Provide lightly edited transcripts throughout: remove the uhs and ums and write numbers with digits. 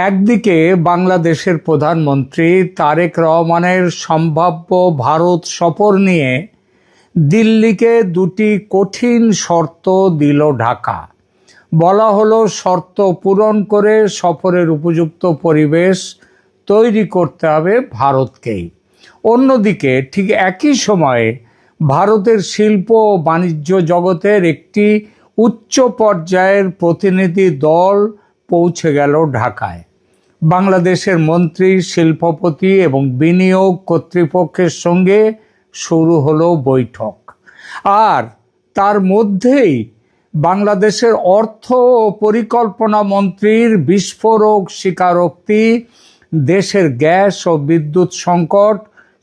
একদিকে বাংলাদেশের প্রধানমন্ত্রী তারেক রহমানের সম্ভাব্য ভারত সফর নিয়ে দিল্লিকে দুটি কঠিন শর্ত দিল ঢাকা। বলা হলো শর্ত পূরণ করে সফরের উপযুক্ত পরিবেশ তৈরি করতে হবে ভারতকেই। অন্যদিকে ঠিক একই সময়ে ভারতের শিল্প ও বাণিজ্য জগতের একটি উচ্চ পর্যায়ের প্রতিনিধি দল পৌঁছে গেল ঢাকায়। বাংলাদেশের মন্ত্রী, শিল্পপতি এবং বিনিয়োগ কর্তৃপক্ষের সঙ্গে শুরু হলো বৈঠক। আর তার মধ্যেই বাংলাদেশের অর্থ ও পরিকল্পনা মন্ত্রীর বিস্ফোরক স্বীকারোক্তি, দেশের গ্যাস ও বিদ্যুৎ সংকট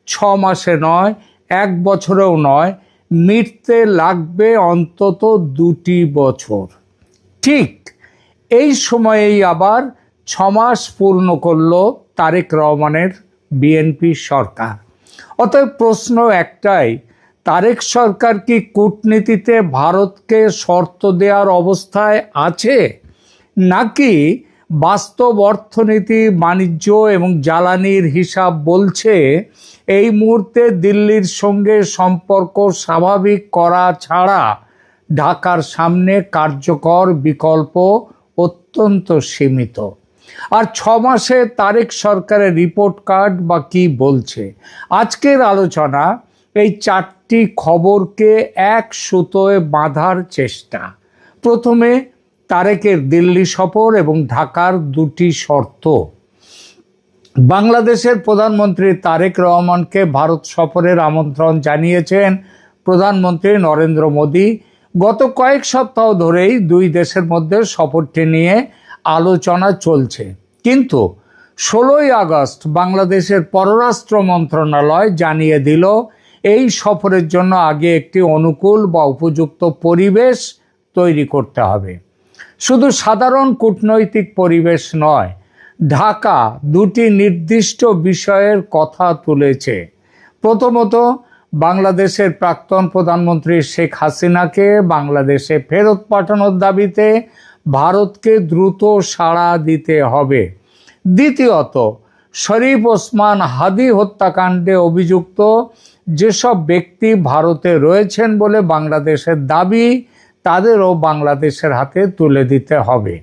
6 মাসে নয়, 1 বছরেও নয়, মিটতে লাগবে অন্তত 2 বছর। ঠিক এই সময়েই আবার 6 মাস পূর্ণ করল তারেক রহমানের বিএনপি সরকার। অতএব প্রশ্ন একটাই, তারেক সরকার কি কূটনীতিতে ভারতকে শর্ত দেওয়ার অবস্থায় আছে, নাকি বাস্তব অর্থনীতি, বাণিজ্য এবং জ্বালানির হিসাব বলছে এই মুহূর্তে দিল্লির সঙ্গে সম্পর্ক স্বাভাবিক করা ছাড়া ঢাকার সামনে কার্যকর বিকল্প অত্যন্ত সীমিত? আর 6 মাসে তারেক সরকারের রিপোর্ট কার্ড বা কি বলছে? আজকের আলোচনা এই 4টি খবরকে এক সুতোয় বাঁধার চেষ্টা। প্রথমে তারেকের দিল্লি সফর এবং ঢাকার 2টি শর্ত। বাংলাদেশের প্রধানমন্ত্রী তারেক রহমানকে ভারত সফরের আমন্ত্রণ জানিয়েছেন প্রধানমন্ত্রী নরেন্দ্র মোদী। গত কয়েক সপ্তাহ ধরেই 2 দেশের মধ্যে সফরটি নিয়ে আলোচনা চলছে, কিন্তু 16ই আগস্ট বাংলাদেশের পররাষ্ট্র মন্ত্রণালয় জানিয়ে দিল এই সফরের জন্য আগে একটি অনুকূল বা উপযুক্ত পরিবেশ তৈরি করতে হবে। শুধু সাধারণ কূটনৈতিক পরিবেশ নয়, ঢাকা 2টি নির্দিষ্ট বিষয়ের কথা তুলেছে। প্রথমত, বাংলাদেশের প্রাক্তন প্রধানমন্ত্রী শেখ হাসিনাকে বাংলাদেশে ফেরত পাঠানোর দাবিতে ভারতকে দ্রুত সাড়া দিতে হবে। দ্বিতীয়ত, শরীফ ওসমান হাদি হত্যাকাণ্ডে অভিযুক্ত যেসব ব্যক্তি ভারতে রয়েছেন বলে বাংলাদেশের দাবি, তাদেরও বাংলাদেশের হাতে তুলে দিতে হবে।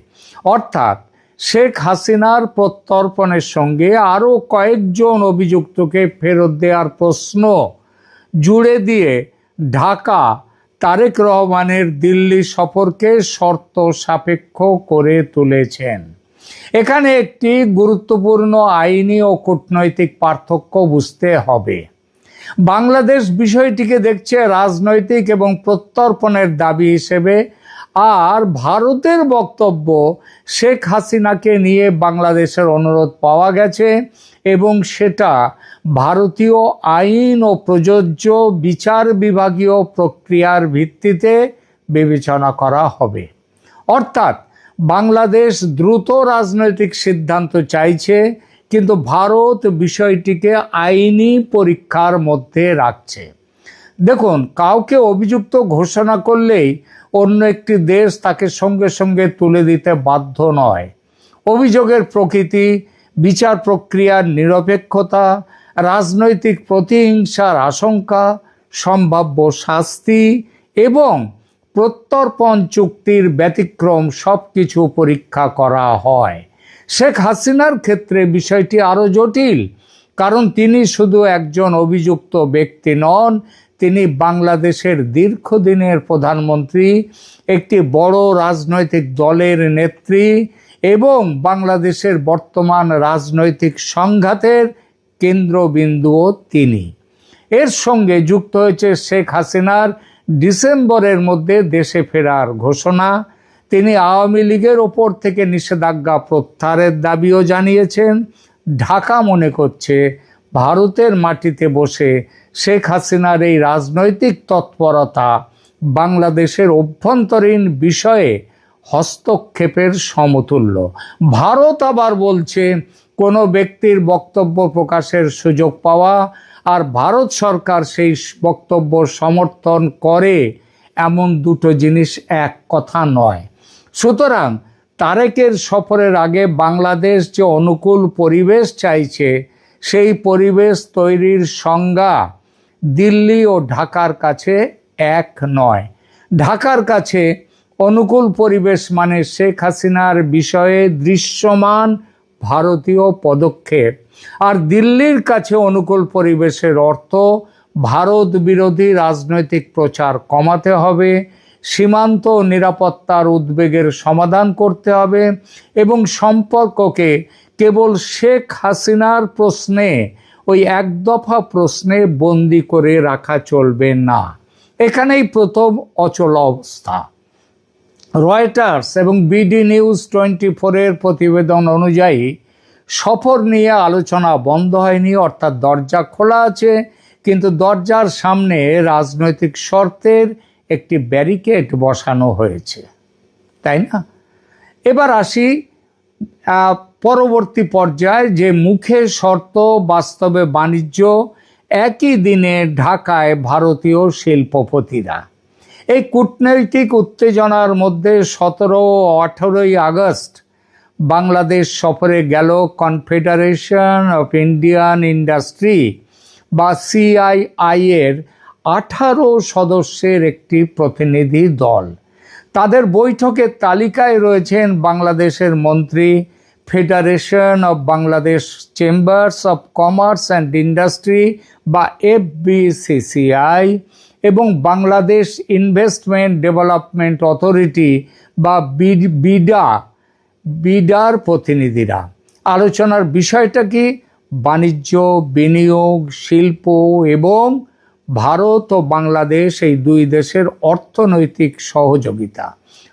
অর্থাৎ শেখ হাসিনার প্রত্যর্পণের সঙ্গে আরও কয়েকজন অভিযুক্তকে ফেরত দেওয়ার প্রশ্ন জুড়ে দিয়ে ঢাকা তারেক রহমানের দিল্লি সফরকে শর্ত সাপেক্ষ করে তুলেছেন। এখানে একটি গুরুত্বপূর্ণ আইনি ও কূটনৈতিক পার্থক্য বুঝতে হবে। বাংলাদেশ বিষয়টিকে দেখছে রাজনৈতিক এবং প্রত্যর্পণের দাবি হিসেবে, আর ভারতের বক্তব্য শেখ হাসিনাকে নিয়ে বাংলাদেশের অনুরোধ পাওয়া গেছে এবং সেটা ভারতীয় আইন ও প্রযোজ্য বিচার বিভাগীয় প্রক্রিয়ার ভিত্তিতে বিবেচনা করা হবে। অর্থাৎ বাংলাদেশ দ্রুত রাজনৈতিক সিদ্ধান্ত চাইছে, কিন্তু ভারত বিষয়টিকে আইনি পরীক্ষার মধ্যে রাখছে। দেখুন, কাউকে অভিযুক্ত ঘোষণা করলেই অন্য একটি দেশ তাকে সঙ্গে সঙ্গে তুলে দিতে বাধ্য নয়। অভিযোগের প্রকৃতি, বিচার প্রক্রিয়ার নিরপেক্ষতা, রাজনৈতিক প্রতিহিংসার আশঙ্কা, সম্ভাব্য শাস্তি এবং প্রত্যর্পণ চুক্তির ব্যতিক্রম সবকিছু পরীক্ষা করা হয়। শেখ হাসিনার ক্ষেত্রে বিষয়টি আরও জটিল, কারণ তিনি শুধু একজন অভিযুক্ত ব্যক্তি নন, তিনি বাংলাদেশের দীর্ঘদিনের প্রধানমন্ত্রী, একটি বড় রাজনৈতিক দলের নেত্রী এবং বাংলাদেশের বর্তমান রাজনৈতিক সংঘাতের কেন্দ্রবিন্দুও তিনি। এর সঙ্গে যুক্ত হয়েছে শেখ হাসিনার ডিসেম্বরের মধ্যে দেশে ফেরার ঘোষণা। তিনি আওয়ামী লীগের ওপর থেকে নিষেধাজ্ঞা প্রত্যাহারের দাবিও জানিয়েছেন। ঢাকা মনে করছে ভারতের মাটিতে বসে শেখ হাসিনার এই রাজনৈতিক তৎপরতা বাংলাদেশের অভ্যন্তরীণ বিষয়ে হস্তক্ষেপের সমতুল্য। ভারত আবার বলছে কোনো ব্যক্তির বক্তব্য প্রকাশের সুযোগ পাওয়া আর ভারত সরকার সেই বক্তব্য সমর্থন করে, এমন দুটো জিনিস এক কথা নয়। সুতরাং তারেকের সফরের আগে বাংলাদেশ যে অনুকূল পরিবেশ চাইছে, সেই পরিবেশ তৈরির সংজ্ঞা দিল্লি ও ঢাকার কাছে এক নয়। ঢাকার কাছে অনুকূল পরিবেশ মানে শেখ হাসিনার বিষয়ে দৃশ্যমান ভারতীয় পদক্ষেপ, আর দিল্লির কাছে অনুকূল পরিবেশের অর্থ ভারত বিরোধী রাজনৈতিক প্রচার কমাতে হবে, সীমান্ত নিরাপত্তার উদ্বেগের সমাধান করতে হবে এবং সম্পর্ককে কেবল শেখ হাসিনার প্রশ্নে, ওই এক দফা প্রশ্নে বন্দি করে রাখা চলবে না। এখানেই প্রথম অচল অবস্থা। রয়টার্স এবং বিডি নিউজ 24-এর প্রতিবেদন অনুযায়ী সফর নিয়ে আলোচনা বন্ধ হয়নি, অর্থাৎ দরজা খোলা আছে, কিন্তু দরজার সামনে রাজনৈতিক শর্তের একটি ব্যারিকেড বসানো হয়েছে, তাই না? এবার আসি পরবর্তী পর্যায়ে, যে মুখে শর্ত বাস্তবে বাণিজ্য। একই দিনে ঢাকায় ভারতীয় শিল্পপতিরা। এই কূটনৈতিক উত্তেজনার মধ্যে 17 ও 18 আগস্ট বাংলাদেশ সফরে গেল কনফেডারেশন অফ ইন্ডিয়ান ইন্ডাস্ট্রি বা CII এর 18 সদস্যের একটি প্রতিনিধি দল। তাদের বৈঠকের তালিকায় রয়েছেন বাংলাদেশের মন্ত্রী, federation of Bangladesh chambers of commerce and industry বা FBCCI এবং বাংলাদেশ ইনভেস্টমেন্ট ডেভেলপমেন্ট অথরিটি বা বিডার প্রতিনিধিরা। আলোচনার বিষয়টা কি? বাণিজ্য, বিনিয়োগ, শিল্প এবং ভারত ও বাংলাদেশ এই দুই দেশের অর্থনৈতিক সহযোগিতা।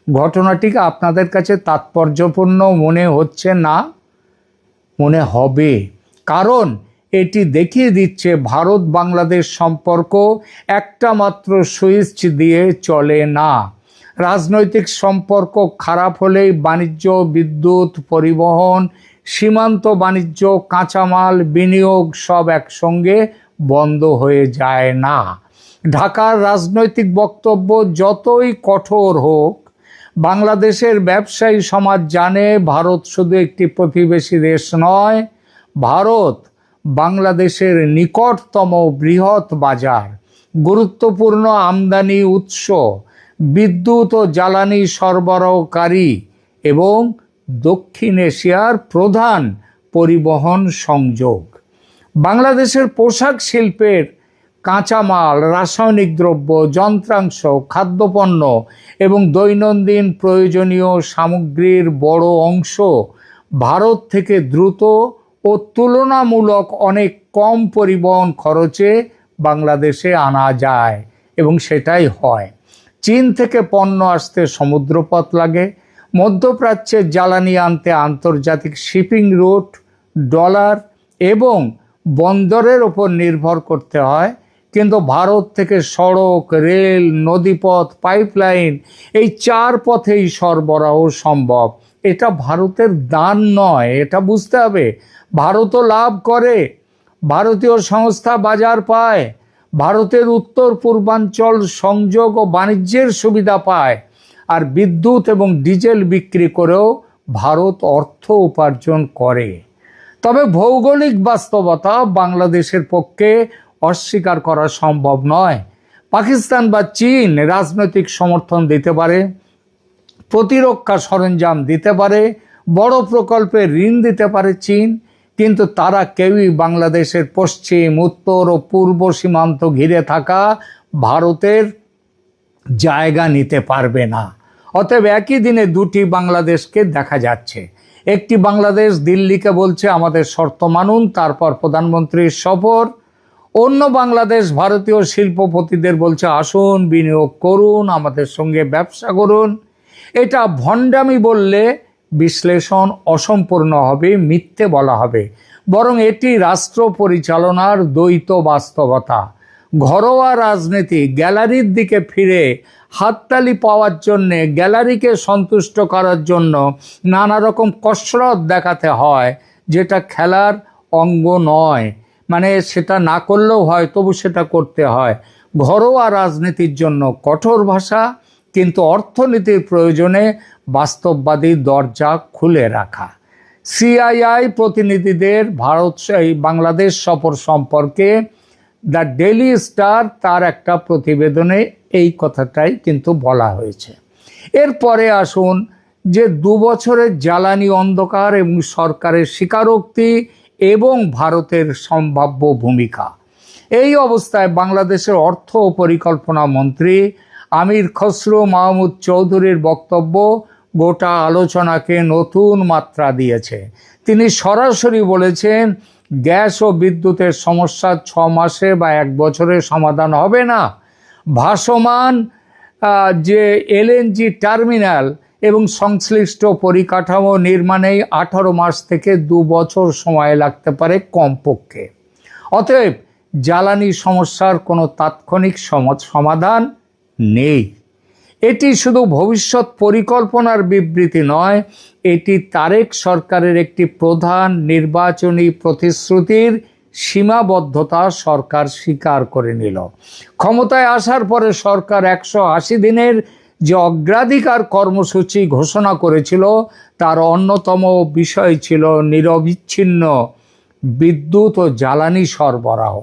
ঘটনাটিকে আপনাদের কাছে তাৎপর্যপূর্ণ মনে হচ্ছে না? মনে হবে, কারণ এটি দেখিয়ে দিচ্ছে ভারত বাংলাদেশ সম্পর্ক একটা মাত্র সুইচ দিয়ে চলে না। রাজনৈতিক সম্পর্ক খারাপ হলেই বাণিজ্য, বিদ্যুৎ, পরিবহন, সীমান্ত বাণিজ্য, কাঁচামাল, বিনিয়োগ সব একসঙ্গে বন্ধ হয়ে যায় না। ঢাকার রাজনৈতিক বক্তব্য যতই কঠোর হোক, বাংলাদেশের ব্যবসায়ী সমাজ জানে ভারত শুধু একটি প্রতিবেশী দেশ নয়, ভারত বাংলাদেশের নিকটতম বৃহৎ বাজার, গুরুত্বপূর্ণ আমদানি উৎস, বিদ্যুৎ ও জ্বালানি সরবরাহকারী এবং দক্ষিণ এশিয়ার প্রধান পরিবহন সংযোগ। বাংলাদেশের পোশাক শিল্পের কাঁচামাল, রাসায়নিক দ্রব্য, যন্ত্রাংশ, খাদ্যপণ্য এবং দৈনন্দিন প্রয়োজনীয় সামগ্রীর বড় অংশ ভারত থেকে দ্রুত ও তুলনামূলক অনেক কম পরিবহন খরচে বাংলাদেশে আনা যায় এবং সেটাই হয়। চীন থেকে পণ্য আসতে সমুদ্রপথ লাগে, মধ্যপ্রাচ্যের জ্বালানি আনতে আন্তর্জাতিক শিপিং রুট, ডলার এবং বন্দরের ওপর নির্ভর করতে হয়, কিন্তু ভারত থেকে সড়ক, রেল, নদীপথ, পাইপলাইন এই 4 পথেই সরবরাহ সম্ভব। এটা ভারতের দান নয়, এটা বুঝতে হবে। ভারতও লাভ করে, ভারতীয় সংস্থা বাজার পায়, ভারতের উত্তর পূর্বাঞ্চল সংযোগ ও বাণিজ্যের সুবিধা পায়, আর বিদ্যুৎ এবং ডিজেল বিক্রি করেও ভারত অর্থ উপার্জন করে। তবে ভৌগোলিক বাস্তবতা বাংলাদেশের পক্ষে অস্বীকার করা সম্ভব নয়। পাকিস্তান বা চীন রাজনৈতিক সমর্থন দিতে পারে, প্রতিরক্ষা সরঞ্জাম দিতে পারে, বড় প্রকল্পে ঋণ দিতে পারে চীন, কিন্তু তারা কেউই বাংলাদেশের পশ্চিম, উত্তর ও পূর্ব সীমান্ত ঘিরে থাকা ভারতের জায়গা নিতে পারবে না। অতএব একই দিনে দুটি বাংলাদেশকে দেখা যাচ্ছে। একটি বাংলাদেশ দিল্লিকে বলছে আমাদের শর্ত মানুন, তারপর প্রধানমন্ত্রীর সফর। অন্য বাংলাদেশ ভারতীয় শিল্পপতিদের বলছে আসুন, বিনিয়োগ করুন, আমাদের সঙ্গে ব্যবসা করুন। এটা ভণ্ডামি বললে বিশ্লেষণ অসম্পূর্ণ হবে, মিথ্যে বলা হবে। বরং এটি রাষ্ট্র পরিচালনার দ্বৈত বাস্তবতা। ঘরোয়া রাজনীতি গ্যালারির দিকে ফিরে হাততালি পাওয়ার জন্যে, গ্যালারিকে সন্তুষ্ট করার জন্য নানা রকম কসরত দেখাতে হয়, যেটা খেলার অঙ্গ নয়। মানে সেটা না করলেও হয়, তবু সেটা করতে হয়। ঘরোয়া রাজনীতির জন্য কঠোর ভাষা, কিন্তু অর্থনীতির প্রয়োজনে বাস্তববাদী দরজা খুলে রাখা। সিআইআই প্রতিনিধিদের বাংলাদেশ সফর সম্পর্কে দ্য ডেইলি স্টার তার একটা প্রতিবেদনে এই কথাটাই কিন্তু বলা হয়েছে। এরপরে আসুন যে 2 বছরের জ্বালানি অন্ধকার এবং সরকারের স্বীকারোক্তি এবং ভারতের সম্ভাব্য ভূমিকা। এই অবস্থায় বাংলাদেশের অর্থ ও পরিকল্পনা মন্ত্রী আমির খসরু মাহমুদ চৌধুরীর বক্তব্য গোটা আলোচনাকে নতুন মাত্রা দিয়েছে। তিনি সরাসরি বলেছেন, গ্যাস ও বিদ্যুতের সমস্যা 6 মাসে বা 1 বছরে সমাধান হবে না। ভাসমান যে এলএনজি টার্মিনাল এবং সংশ্লিষ্ট পরিকাঠামো নির্মাণেই 18 মাস থেকে 2 বছর সময় লাগতে পারে কমপক্ষে। অতএব জ্বালানি সমস্যার কোনো তাৎক্ষণিক সমাধান নেই। এটি শুধু ভবিষ্যৎ পরিকল্পনার বিবৃতি নয়, এটি তারেক সরকারের একটি প্রধান নির্বাচনী প্রতিশ্রুতির সীমাবদ্ধতা সরকার স্বীকার করে নিল। ক্ষমতায় আসার পরে সরকার 180 দিনের যে অগ্রাধিকার কর্মসূচি ঘোষণা করেছিল তার অন্যতম বিষয় ছিল নিরবিচ্ছিন্ন বিদ্যুৎ ও জ্বালানি সরবরাহ।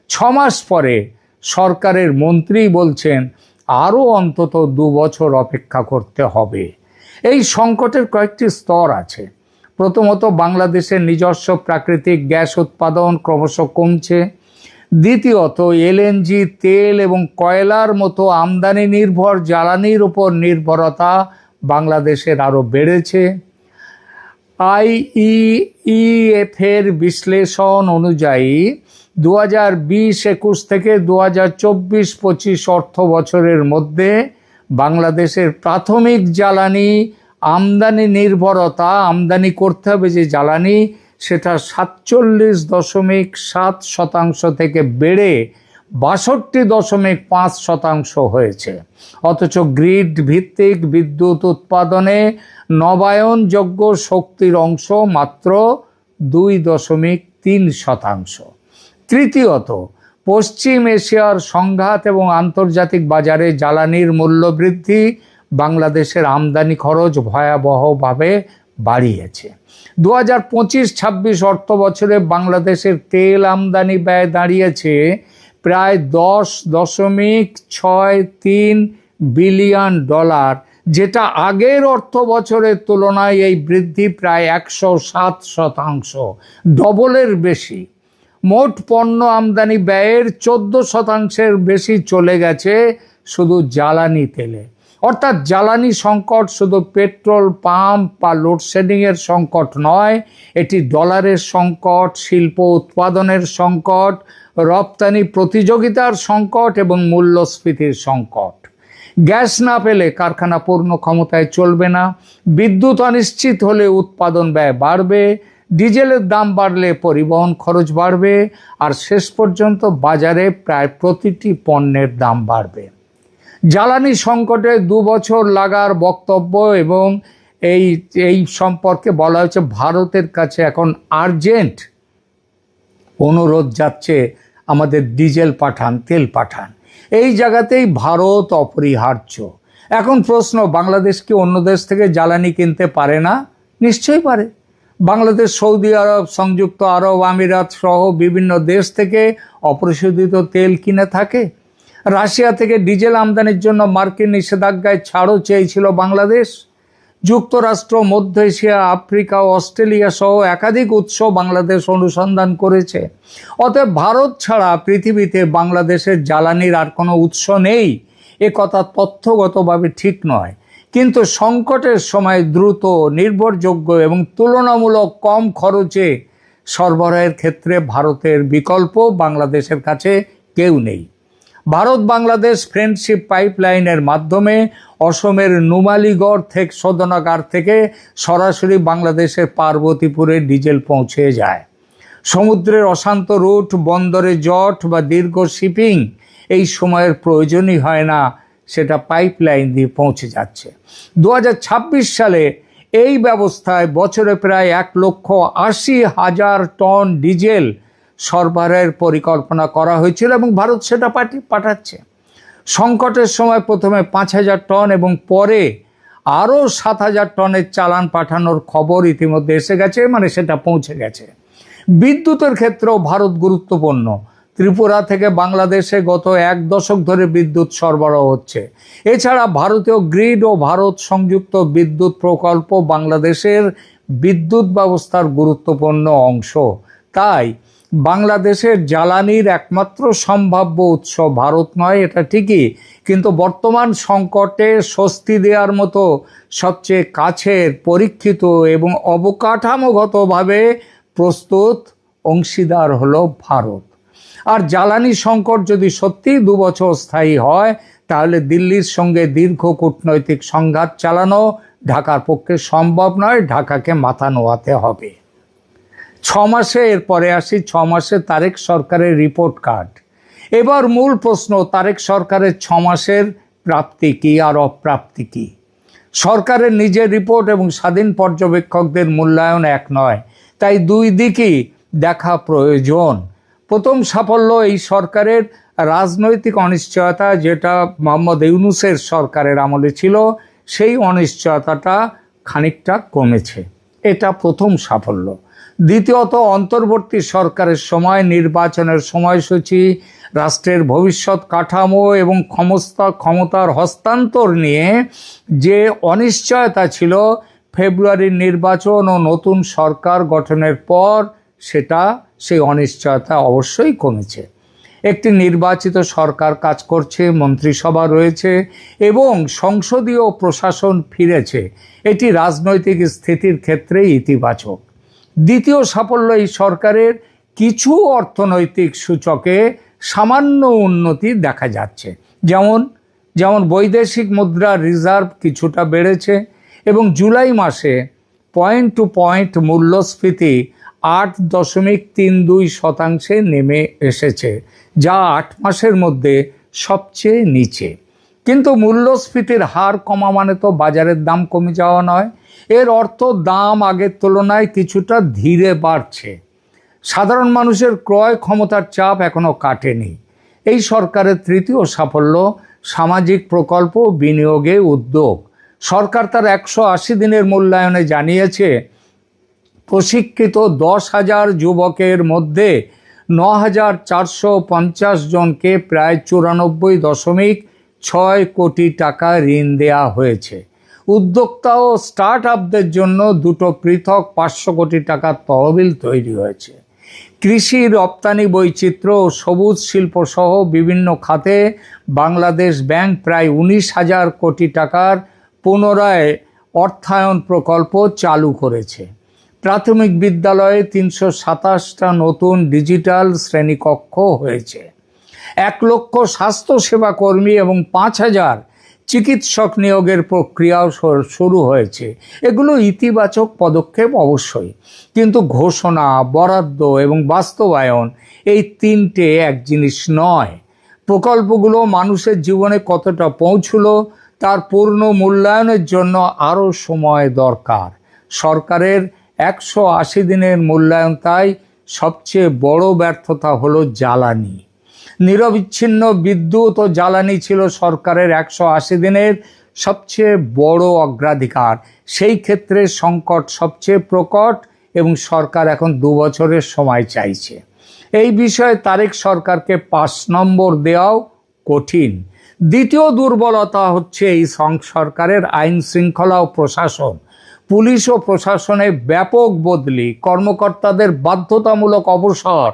6 মাস পরে সরকারের মন্ত্রী বলছেন আরও অন্তত 2 বছর অপেক্ষা করতে হবে। এই সংকটের কয়েকটি স্তর আছে। প্রথমত, বাংলাদেশের নিজস্ব প্রাকৃতিক গ্যাস উৎপাদন ক্রমশ কমছে। দ্বিতীয়ত, এলএনজি, তেল এবং কয়লার মতো আমদানি নির্ভর জ্বালানির উপর নির্ভরতা বাংলাদেশের আরও বেড়েছে। আইইএফের বিশ্লেষণ অনুযায়ী 2020-21 থেকে 2024-25 অর্থ বছরের মধ্যে বাংলাদেশের প্রাথমিক জ্বালানি আমদানি নির্ভরতা, আমদানি করতে হবে যে জ্বালানি, সেটা 47.7% থেকে বেড়ে 62.5% হয়েছে। অথচ গ্রিড ভিত্তিক বিদ্যুৎ উৎপাদনে নবায়নযোগ্য শক্তির অংশ মাত্র 2.3%। তৃতীয়ত, পশ্চিম এশিয়ার সংঘাত এবং আন্তর্জাতিক বাজারে জ্বালানির মূল্য বৃদ্ধি বাংলাদেশের আমদানি খরচ ভয়াবহভাবে বাড়িয়েছে। 2025-26 অর্থ বছরে বাংলাদেশের তেল আমদানি ব্যয় দাঁড়িয়েছে প্রায় $10.63 বিলিয়ন, যেটা আগের অর্থ বছরের তুলনায় এই বৃদ্ধি প্রায় 107%, ডবলের বেশি। মোট পণ্য আমদানি ব্যয়ের 14% বেশি চলে গেছে শুধু জ্বালানি তেলে। অর্থাৎ জ্বালানি সংকট শুধু পেট্রোল পাম্প বা লোডশেডিংয়ের সংকট নয়, এটি ডলারের সংকট, শিল্প উৎপাদনের সংকট, রপ্তানি প্রতিযোগিতার সংকট এবং মূল্যস্ফীতির সংকট। গ্যাস না পেলে কারখানা পূর্ণ ক্ষমতায় চলবে না, বিদ্যুৎ অনিশ্চিত হলে উৎপাদন ব্যয় বাড়বে, ডিজেলের দাম বাড়লে পরিবহন খরচ বাড়বে, আর শেষ পর্যন্ত বাজারে প্রায় প্রতিটি পণ্যের দাম বাড়বে। জ্বালানি সংকটে 2 বছর লাগার বক্তব্য এবং এই সম্পর্কে বলা হয়েছে ভারতের কাছে এখন আর্জেন্ট অনুরোধ যাচ্ছে, আমাদের ডিজেল পাঠান, তেল পাঠান। এই জায়গাতেই ভারত অপরিহার্য। এখন প্রশ্ন, বাংলাদেশ কি অন্য দেশ থেকে জ্বালানি কিনতে পারে না? নিশ্চয়ই পারে। বাংলাদেশ সৌদি আরব, সংযুক্ত আরব আমিরাত সহ বিভিন্ন দেশ থেকে অপরিশোধিত তেল কিনে থাকে। রাশিয়া থেকে ডিজেল আমদানির জন্য মার্কিন নিষেধাজ্ঞায় ছাড়ও চেয়েছিল বাংলাদেশ। যুক্তরাষ্ট্র, মধ্য এশিয়া, আফ্রিকা ও অস্ট্রেলিয়া সহ একাধিক উৎস বাংলাদেশ অনুসন্ধান করেছে। অতএব ভারত ছাড়া পৃথিবীতে বাংলাদেশের জ্বালানির আর কোনো উৎস নেই, এ কথা তথ্যগতভাবে ঠিক নয়। কিন্তু সংকটের সময় দ্রুত, নির্ভরযোগ্য এবং তুলনামূলক কম খরচে সরবরাহের ক্ষেত্রে ভারতের বিকল্প বাংলাদেশের কাছে কেউ নেই। ভারত বাংলাদেশ ফ্রেন্ডশিপ পাইপলাইনের মাধ্যমে অসমের নুমালীগড় থেকে শোধনাগার থেকে সরাসরি বাংলাদেশের পার্বতীপুরে ডিজেল পৌঁছে যায়। সমুদ্রের অশান্ত রুট, বন্দরে জট বা দীর্ঘ শিপিং এই সময়ের প্রয়োজনই হয় না, সেটা পাইপলাইন দিয়ে পৌঁছে যাচ্ছে। 2026 সালে এই ব্যবস্থায় বছরে প্রায় 1,80,000 টন ডিজেল সরবরাহের পরিকল্পনা করা হয়েছিল এবং ভারত সেটা পাঠাচ্ছে। সংকটের সময় প্রথমে 5,000 টন এবং পরে আরও 7,000 টনের চালান পাঠানোর খবর ইতিমধ্যে এসে গেছে, মানে সেটা পৌঁছে গেছে। বিদ্যুতের ক্ষেত্রেও ভারত গুরুত্বপূর্ণ। ত্রিপুরা থেকে বাংলাদেশে গত 1 দশক ধরে বিদ্যুৎ সরবরাহ হচ্ছে। এছাড়া ভারতীয় গ্রিড ও ভারত সংযুক্ত বিদ্যুৎ প্রকল্প বাংলাদেশের বিদ্যুৎ ব্যবস্থার গুরুত্বপূর্ণ অংশ। তাই বাংলাদেশের জ্বালানির একমাত্র সম্ভাব্য উৎস ভারত নয়, এটা ঠিকই, কিন্তু বর্তমান সংকটে স্বস্তি দেওয়ার মতো সবচেয়ে কাছের, পরীক্ষিত এবং অবকাঠামোগতভাবে প্রস্তুত অংশীদার হলো ভারত। আর জ্বালানি সংকট যদি সত্যি 2 বছর স্থায়ী হয়, তাহলে দিল্লির সঙ্গে দীর্ঘ কূটনৈতিক সংঘাত চালানো ঢাকার পক্ষে সম্ভব নয়। ঢাকাকে মাথা নোয়াতে হবে। 6 মাসে, এরপরে আসি 6 মাসে তারেক সরকারের রিপোর্ট কার্ড। এবার মূল প্রশ্ন, তারেক সরকারের 6 মাসের প্রাপ্তি কী আর অপ্রাপ্তি কী? সরকারের নিজের রিপোর্ট এবং স্বাধীন পর্যবেক্ষকদের মূল্যায়ন এক নয়, তাই দুই দিকই দেখা প্রয়োজন। প্রথম সাফল্য এই সরকারের রাজনৈতিক অনিশ্চয়তা, যেটা মোহাম্মদ ইউনূসের সরকারের আমলে ছিল, সেই অনিশ্চয়তাটা খানিকটা কমেছে, এটা প্রথম সাফল্য। দ্বিতীয়ত, অন্তর্বর্তী সরকারের সময় নির্বাচনের সময়সূচি, রাষ্ট্রের ভবিষ্যৎ কাঠামো এবং ক্ষমতার হস্তান্তর নিয়ে যে অনিশ্চয়তা ছিল, ফেব্রুয়ারির নির্বাচন ও নতুন সরকার গঠনের পর সেই অনিশ্চয়তা অবশ্যই কমেছে। একটি নির্বাচিত সরকার কাজ করছে, মন্ত্রিসভা রয়েছে এবং সংসদীয় প্রশাসন ফিরেছে। এটি রাজনৈতিক স্থিতির ক্ষেত্রে ইতিবাচক। দ্বিতীয় সাফল্য, এই সরকারের কিছু অর্থনৈতিক সূচকে সামান্য উন্নতি দেখা যাচ্ছে। যেমন বৈদেশিক মুদ্রার রিজার্ভ কিছুটা বেড়েছে এবং জুলাই মাসে পয়েন্ট টু পয়েন্ট মূল্যস্ফীতি 8.32% নেমে এসেছে, যা 8 মাসের মধ্যে সবচেয়ে নিচে। কিন্তু মূল্যস্ফীতির হার কমা মানে তো বাজারের দাম কমে যাওয়া নয়। এর অর্থ দাম আগের তুলনায় কিছুটা ধীরে বাড়ছে। সাধারণ মানুষের ক্রয় ক্ষমতার চাপ এখনো কাটেনি। এই সরকারের তৃতীয় সাফল্য, সামাজিক প্রকল্প বিনিয়োগে উদ্যোগ। সরকার তার 180 দিনের মূল্যায়নে জানিয়েছে, প্রশিক্ষিত 10,000 যুবকের মধ্যে 9,450 জনকে প্রায় 94.6 কোটি টাকা ঋণ দেয়া হয়েছে। উদ্যোক্তা ও স্টার্ট আপদের জন্য 2টো পৃথক 500 কোটি টাকার তহবিল তৈরি হয়েছে। কৃষি, রপ্তানি বৈচিত্র্য ও সবুজ শিল্প সহ বিভিন্ন খাতে বাংলাদেশ ব্যাংক প্রায় 19,000 কোটি টাকার পুনরায় অর্থায়ন প্রকল্প চালু করেছে। প্রাথমিক বিদ্যালয়ে 327টা নতুন ডিজিটাল শ্রেণীকক্ষ হয়েছে। 1 লক্ষ স্বাস্থ্যসেবা কর্মী এবং 5,000 চিকিৎসক নিয়োগের প্রক্রিয়াও শুরু হয়েছে। এগুলো ইতিবাচক পদক্ষেপ অবশ্যই, কিন্তু ঘোষণা, বরাদ্দ এবং বাস্তবায়ন এই 3টে এক জিনিস নয়। প্রকল্পগুলো মানুষের জীবনে কতটা পৌঁছলো তার পূর্ণ মূল্যায়নের জন্য আরও সময় দরকার। সরকারের 180 দিনের মূল্যায়ন তাই সবচেয়ে বড় ব্যর্থতা হলো জ্বালানি। নিরবিচ্ছিন্ন বিদ্যুৎ ও জ্বালানি ছিল সরকারের 180 দিনের সবচেয়ে বড় অগ্রাধিকার। সেই ক্ষেত্রে সংকট সবচেয়ে প্রকট এবং সরকার এখন 2 বছরের সময় চাইছে। এই বিষয়ে তারেক সরকারকে 5 নম্বর দেওয়াও কঠিন। দ্বিতীয় দুর্বলতা হচ্ছে এই সরকারের আইন শৃঙ্খলা ও প্রশাসন। পুলিশ ও প্রশাসনে ব্যাপক বদলি, কর্মকর্তাদের বাধ্যতামূলক অবসর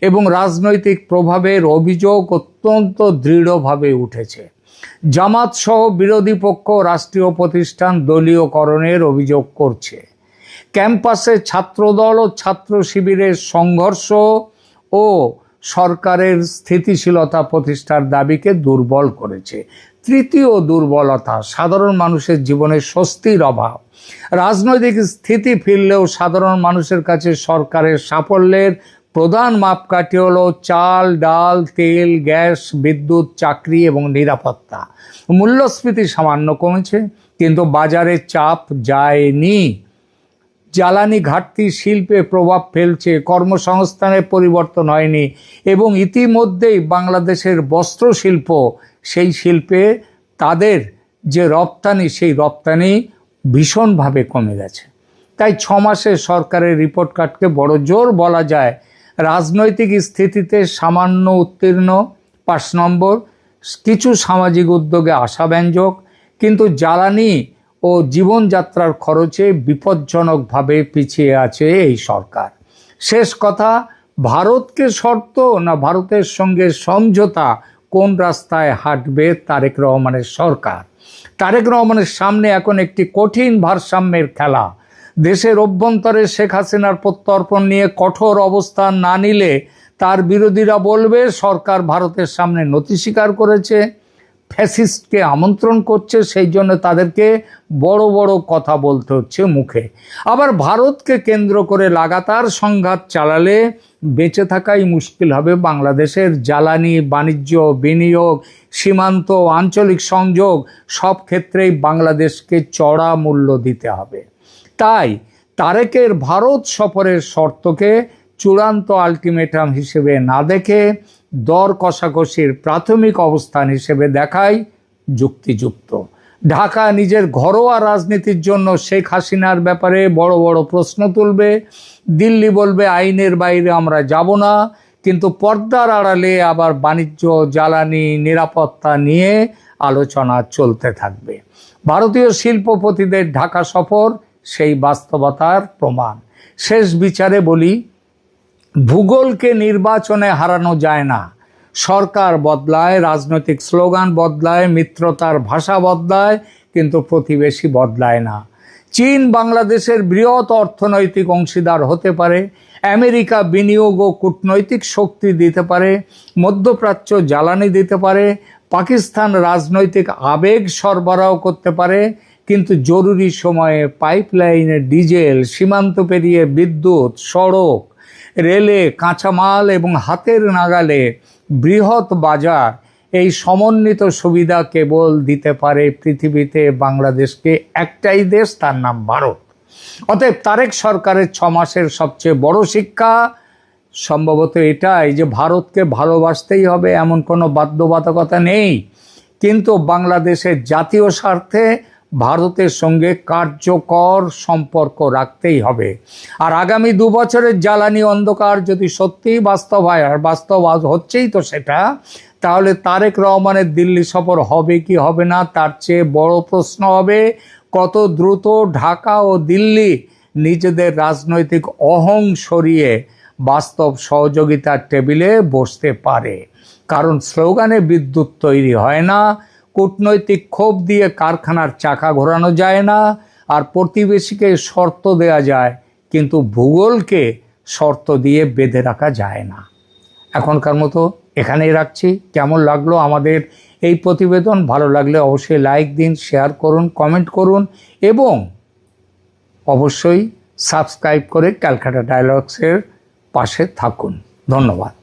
এবং রাজনৈতিক প্রভাবের অভিযোগ অত্যন্ত দৃঢ়ভাবে উঠেছে। জামাত সহ বিরোধী পক্ষ রাষ্ট্রীয় প্রতিষ্ঠান দলীয়করণের অভিযোগ করছে। ক্যাম্পাসে ছাত্রদল ও ছাত্র শিবিরের সংঘর্ষ ও সরকারের স্থিতিশীলতা প্রতিষ্ঠার দাবিকে দুর্বল করেছে। তৃতীয় দুর্বলতা, সাধারণ মানুষের জীবনে স্বস্তির অভাব। রাজনৈতিক স্থিতি ফিরলেও সাধারণ মানুষের কাছে সরকারের সাফল্যের প্রধান মাপকাঠি হলো চাল, ডাল, তেল, গ্যাস, বিদ্যুৎ, চাকরি এবং নিরাপত্তা। মূল্যস্ফীতি সামান্য কমেছে, কিন্তু বাজারে চাপ যায়নি। জ্বালানি ঘাটতি শিল্পে প্রভাব ফেলছে, কর্মসংস্থানের পরিবর্তন হয়নি এবং ইতিমধ্যেই বাংলাদেশের বস্ত্র শিল্প সেই শিল্পে তাদের যে রপ্তানি, সেই রপ্তানি ভীষণভাবে কমে গেছে। তাই 6 মাসে সরকারের রিপোর্ট কার্ডকে বড় জোর বলা যায় রাজনৈতিক স্থিতিতে সামান্য উত্তীর্ণ, 5 নম্বর, কিছু সামাজিক উদ্যোগে আশাব্যঞ্জক, কিন্তু জ্বালানি ও জীবনযাত্রার খরচে বিপজ্জনকভাবে পিছিয়ে আছে এই সরকার। শেষ কথা, ভারতকে শর্ত না ভারতের সঙ্গে সমঝোতা, কোন রাস্তায় হাঁটবে তারেক রহমানের সরকার? তারেক রহমানের সামনে এখন একটি কঠিন ভারসাম্যের খেলা। দেশের অভ্যন্তরে শেখ হাসিনার প্রত্যর্পণ নিয়ে কঠোর অবস্থান না নিলে তার বিরোধীরা বলবে সরকার ভারতের সামনে নতি স্বীকার করেছে, ফ্যাসিস্টকে আমন্ত্রণ করছে, সেই জন্য তাদেরকে বড় বড় কথা বলতে হচ্ছে মুখে। আবার ভারতকে কেন্দ্র করে লাগাতার সংঘাত চালালে বেঁচে থাকাই মুশকিল হবে বাংলাদেশের। জ্বালানি, বাণিজ্য, বিনিয়োগ, সীমান্ত, আঞ্চলিক সংযোগ সব ক্ষেত্রেই বাংলাদেশকে চড়া মূল্য দিতে হবে। তাই তারেকের ভারত সফরের শর্তকে চূড়ান্ত আলটিমেটাম হিসেবে না দেখে দর কষাকষির প্রাথমিক অবস্থান হিসেবে দেখাই যুক্তিযুক্ত। ঢাকা নিজের ঘরোয়া রাজনীতির জন্য শেখ হাসিনার ব্যাপারে বড় বড় প্রশ্ন তুলবে, দিল্লি বলবে আইনের বাইরে আমরা যাব না, কিন্তু পর্দার আড়ালে আবার বাণিজ্য, জ্বালানি, নিরাপত্তা নিয়ে আলোচনা চলতে থাকবে। ভারতীয় শিল্পপতিদের ঢাকা সফর সেই বাস্তবতার প্রমাণ। শেষ বিচারে বলি, ভূগোলকে নির্বাচনে হারানো যায় না। সরকার বদলায়, রাজনৈতিক স্লোগান বদলায়, মিত্রতার ভাষা বদলায়, কিন্তু প্রতিবেশী বদলায় না। চীন বাংলাদেশের বৃহৎ অর্থনৈতিক অংশীদার হতে পারে, আমেরিকা বিনিয়োগ ও কূটনৈতিক শক্তি দিতে পারে, মধ্যপ্রাচ্য জ্বালানি দিতে পারে, পাকিস্তান রাজনৈতিক আবেগ সরবরাহ করতে পারে, কিন্তু জরুরি সময়ে পাইপলাইনে ডিজেল, সীমান্ত পেরিয়ে বিদ্যুৎ, সড়ক, রেলে কাঁচামাল এবং হাতের নাগালে বৃহৎ বাজার, এই সমন্বিত সুবিধা কেবল দিতে পারে পৃথিবীতে বাংলাদেশকে একটাই দেশ, তার নাম ভারত। অতএব তারেক সরকারের 6 মাসের সবচেয়ে বড় শিক্ষা সম্ভবত এটাই যে ভারতকে ভালোবাসতেই হবে এমন কোনো বাধ্যবাধকতা নেই, কিন্তু বাংলাদেশের জাতীয় স্বার্থে ভারতের সঙ্গে কার্যকর সম্পর্ক রাখতেই হবে। আর আগামী 2 বছরের জ্বালানি অন্ধকার যদি সত্যিই বাস্তব হয়, আর বাস্তব হচ্ছেই তো সেটা, তাহলে তারেক রহমানের দিল্লি সফর হবে কি হবে না তার চেয়ে বড় প্রশ্ন হবে কত দ্রুত ঢাকা ও দিল্লি নিজেদের রাজনৈতিক অহং সরিয়ে বাস্তব সহযোগিতার টেবিলে বসতে পারে। কারণ স্লোগানে বিদ্যুৎ তৈরি হয় না, কূটনৈতিক ক্ষোভ দিয়ে কারখানার চাকা ঘোরানো যায় না, আর প্রতিবেশীকে শর্ত দেয়া যায়, কিন্তু ভূগোলকে শর্ত দিয়ে বেঁধে রাখা যায় না। এখনকার মতো এখানেই রাখছি। কেমন লাগলো আমাদের এই প্রতিবেদন? ভালো লাগলে অবশ্যই লাইক দিন, শেয়ার করুন, কমেন্ট করুন এবং অবশ্যই সাবস্ক্রাইব করে ক্যালকাটা ডায়ালগসের পাশে থাকুন। ধন্যবাদ।